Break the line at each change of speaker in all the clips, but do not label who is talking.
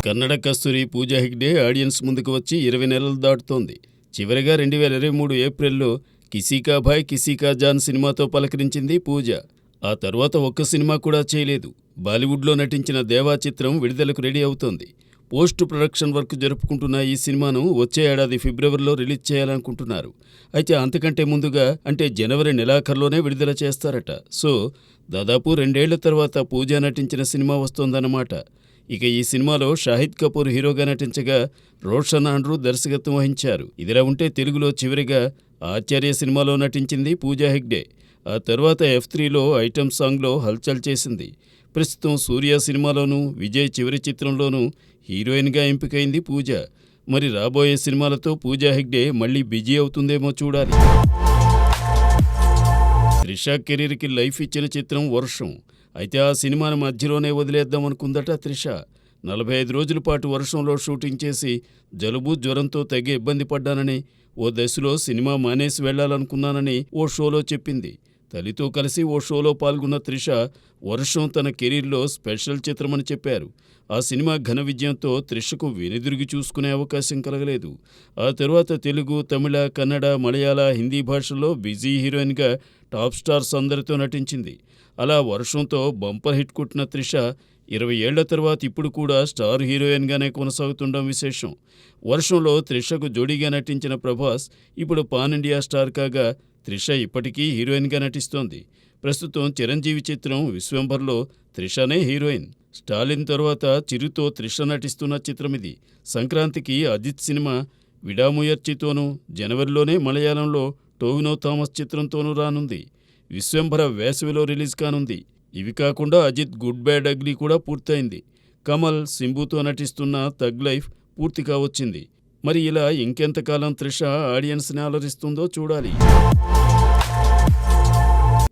కన్నడ కస్తూరి Pooja Hegde audience ముందుకు వచ్చి 20 నెలలు దాటుతోంది. చివరిగా 2023 ఏప్రిల్లో కిసీ కా భాయ్ కిసీ కా జాన్ సినిమాతో పలకరించింది పూజ. ఆ తర్వాత ఒక్క సినిమా కూడా చేయలేదు. బాలీవుడ్లో నటించిన దేవా చిత్రం విడుదలకు రెడీ అవుతోంది. పోస్ట్ ప్రొడక్షన్ వర్క్ జరుపుకుంటున్న ఈ సినిమాను వచ్చే ఏడాది ఫిబ్రవరిలో రిలీజ్ చేయాలనుకుంటున్నారు. అయితే అంతకంటే ముందుగా అంటే జనవరి నెలాఖరులోనే విడుదల చేస్తారట. సో దాదాపు 2 ఏళ్ల తర్వాత పూజ నటించిన సినిమా వస్తోందన్నమాట. ఇక ఈ సినిమాలో షాహిద్ కపూర్ హీరోగా నటించగా రోషన్ ఆండ్రూ దర్శకత్వం వహించారు. ఇదిలా ఉంటే తెలుగులో చివరిగా ఆచార్య సినిమాలో నటించింది పూజా హెగ్డే. ఆ తర్వాత F3లో ఐటెం సాంగ్లో హల్చల్ చేసింది. ప్రస్తుతం సూర్య సినిమాలోనూ విజయ్ చివరి చిత్రంలోనూ హీరోయిన్గా ఎంపికైంది పూజ. మరి రాబోయే సినిమాలతో పూజా హెగ్డే మళ్ళీ బిజీ అవుతుందేమో చూడాలి. త్రిష కెరీర్కి లైఫ్ ఇచ్చిన చిత్రం వర్షం. అయితే ఆ సినిమాను మధ్యలోనే వదిలేద్దామనుకుందట త్రిష. 45 రోజుల పాటు వర్షంలో షూటింగ్ చేసి జలుబు జ్వరంతో తెగ ఇబ్బంది పడ్డానని, ఓ దశలో సినిమా మానేసి వెళ్లాలనుకున్నానని ఓ షోలో చెప్పింది. తల్లితో కలిసి ఓ షోలో పాల్గొన్న త్రిష వర్షం తన కెరీర్లో స్పెషల్ చిత్రమని చెప్పారు. ఆ సినిమా ఘన విజయంతో త్రిషకు వెనుదిరిగి చూసుకునే అవకాశం కలగలేదు. ఆ తరువాత తెలుగు, తమిళ, కన్నడ, మలయాళ, హిందీ భాషల్లో బిజీ హీరోయిన్గా టాప్ స్టార్స్ అందరితో నటించింది. అలా వర్షంతో బంపర్ హిట్ కొట్టిన త్రిష 20 ఏళ్ల తర్వాత ఇప్పుడు కూడా స్టార్ హీరోయిన్గానే కొనసాగుతుండడం విశేషం. వర్షంలో త్రిషకు జోడీగా నటించిన ప్రభాస్ ఇప్పుడు పాన్ ఇండియా స్టార్ కాగా త్రిష ఇప్పటికీ హీరోయిన్గా నటిస్తోంది. ప్రస్తుతం చిరంజీవి చిత్రం విశ్వంభర్లో త్రిషనే హీరోయిన్. స్టాలిన్ తర్వాత చిరుతో త్రిష నటిస్తున్న చిత్రమిది. సంక్రాంతికి అజిత్ సినిమా విడాముయర్చితోనూ, జనవరిలోనే మలయాళంలో టోవినో థామస్ చిత్రంతోనూ రానుంది. విశ్వంభర వేసవిలో రిలీజ్ కానుంది. ఇవి కాకుండా అజిత్ గుడ్ బ్యాడ్ అగ్లీ కూడా పూర్తయింది. కమల్, సింబుతో నటిస్తున్న థగ్ లైఫ్ పూర్తి కావచ్చింది. మరి ఇలా ఇంకెంతకాలం త్రిష ఆడియన్స్ని అలరిస్తుందో చూడాలి.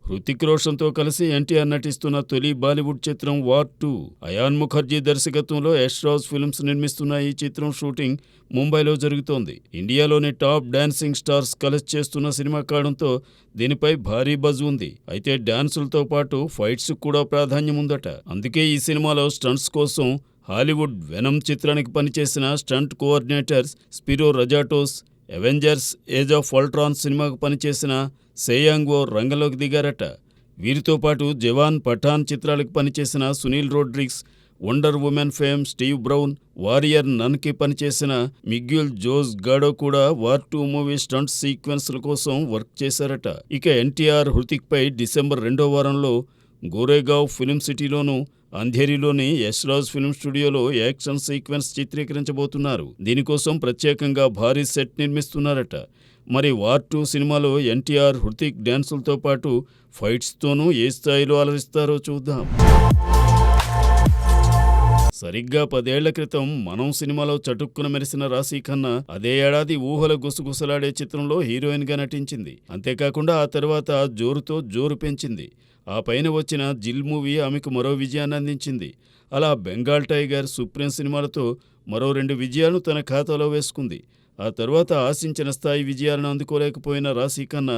హృతిక్ రోషన్తో కలిసి ఎన్టీఆర్ నటిస్తున్న తొలి బాలీవుడ్ చిత్రం వార్ 2. అయాన్ ముఖర్జీ దర్శకత్వంలో యష్ రాజ్ ఫిల్మ్స్ నిర్మిస్తున్న ఈ చిత్రం షూటింగ్ ముంబైలో జరుగుతోంది. ఇండియాలోని టాప్ డాన్సింగ్ స్టార్స్ కలిసి చేస్తున్న సినిమా కావడంతో దీనిపై భారీ బజ్ ఉంది. అయితే డాన్సులతో పాటు ఫైట్స్ కూడా ప్రాధాన్యం ఉందట. అందుకే ఈ సినిమాలో స్టంట్స్ కోసం హాలీవుడ్ వెనమ్ చిత్రానికి పనిచేసిన stunt coordinators Spiro Razatos, Avengers Age of Ultron సినిమాకు పనిచేసిన సేయాంగ్వో రంగంలోకి దిగారట. వీరితో పాటు జవాన్, పఠాన్ చిత్రాలకు పనిచేసిన Sunil Rodrigues, Wonder Woman fame Steve Brown, Warrior నన్కి పనిచేసిన మిగ్యూల్ జోస్ గాడో కూడా వార్ 2 మూవీ స్టంట్ సీక్వెన్స్ల కోసం వర్క్ చేశారట. ఇక ఎన్టీఆర్, హృతిక్పై డిసెంబర్ 2వ వారంలో గోరేగావ్ ఫిల్మ్ సిటీలోనూ, అంధేరిలోని యష్ రాజ్ ఫిల్మ్ స్టూడియోలో యాక్షన్ సీక్వెన్స్ చిత్రీకరించబోతున్నారు. దీనికోసం ప్రత్యేకంగా భారీ సెట్ నిర్మిస్తున్నారట. మరి వార్ 2 సినిమాలో ఎన్టీఆర్, హృతిక్ డ్యాన్సులతో పాటు ఫైట్స్తోనూ ఏ స్థాయిలో అలరిస్తారో చూద్దాం. సరిగ్గా 10 ఏళ్ల క్రితం మనం సినిమాలో చటుక్కున మెరిసిన రాశీ ఖన్నా అదే ఏడాది ఊహల గుసగుసలాడే చిత్రంలో హీరోయిన్గా నటించింది. అంతేకాకుండా ఆ తర్వాత జోరుతో జోరు పెంచింది. ఆ పైన వచ్చిన జిల్ మూవీ ఆమెకు మరో విజయాన్ని అందించింది. అలా బెంగాల్ టైగర్, సుప్రీం సినిమాలతో మరో 2 విజయాలను తన ఖాతాలో వేసుకుంది. ఆ తర్వాత ఆశించిన స్థాయి విజయాలను అందుకోలేకపోయిన రాశీ ఖన్నా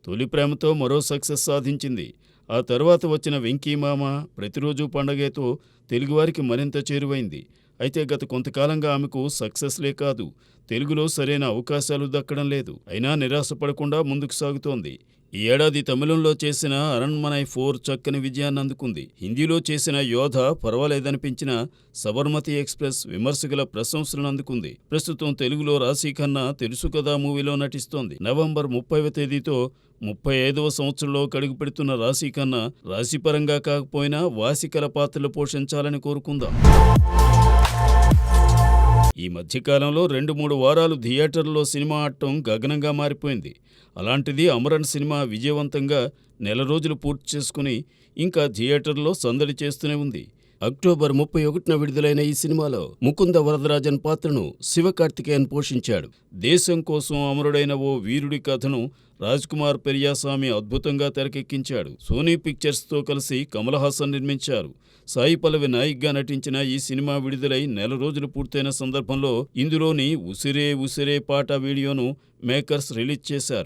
తొలి ప్రేమతో మరో సక్సెస్ సాధించింది. ఆ తర్వాత వచ్చిన వెంకీ మామ, ప్రతిరోజు పండగతో తెలుగువారికి మరింత చేరువైంది. అయితే గత కొంతకాలంగా ఆమెకు సక్సెస్లే కాదు, తెలుగులో సరైన అవకాశాలు దక్కడం లేదు. అయినా నిరాశపడకుండా ముందుకు సాగుతోంది. ఈ ఏడాది తమిళంలో చేసిన అరణ్మనై 4 చక్కని విజయాన్ని అందుకుంది. హిందీలో చేసిన యోధ పర్వాలేదనిపించిన సబర్మతి ఎక్స్ప్రెస్ విమర్శకుల ప్రశంసలను అందుకుంది. ప్రస్తుతం తెలుగులో రాశీ ఖన్నా తెలుసు కదా మూవీలో నటిస్తోంది. నవంబర్ 30వ తేదీతో 35వ సంవత్సరంలో కడుగు పెడుతున్న రాశీ ఖన్నా రాశిపరంగా కాకపోయినా వాసికల పాత్రలు పోషించాలని కోరుకుందాం. ఈ మధ్యకాలంలో 2-3 వారాలు థియేటర్లో సినిమా ఆడటం గగనంగా మారిపోయింది. అలాంటిది అమరన్ సినిమా విజయవంతంగా నెల రోజులు పూర్తి చేసుకుని ఇంకా థియేటర్లో సందడి చేస్తూనే ఉంది. అక్టోబర్ 31న విడుదలైన ఈ సినిమాలో ముకుంద వరదరాజన్ పాత్రను శివకార్తికేయన్ పోషించాడు. దేశం కోసం అమరుడైన ఓ వీరుడి కథను రాజ్కుమార్ పెరియాస్వామి అద్భుతంగా తెరకెక్కించాడు. సోనీ పిక్చర్స్తో కలిసి కమల్ హాసన్ నిర్మించారు. సాయి పల్లవి నాయిక్గా నటించిన ఈ సినిమా విడుదలై నెల రోజులు పూర్తయిన సందర్భంలో ఇందులోని ఉసిరే ఉసిరే పాట వీడియోను మేకర్స్ రిలీజ్ చేశారు.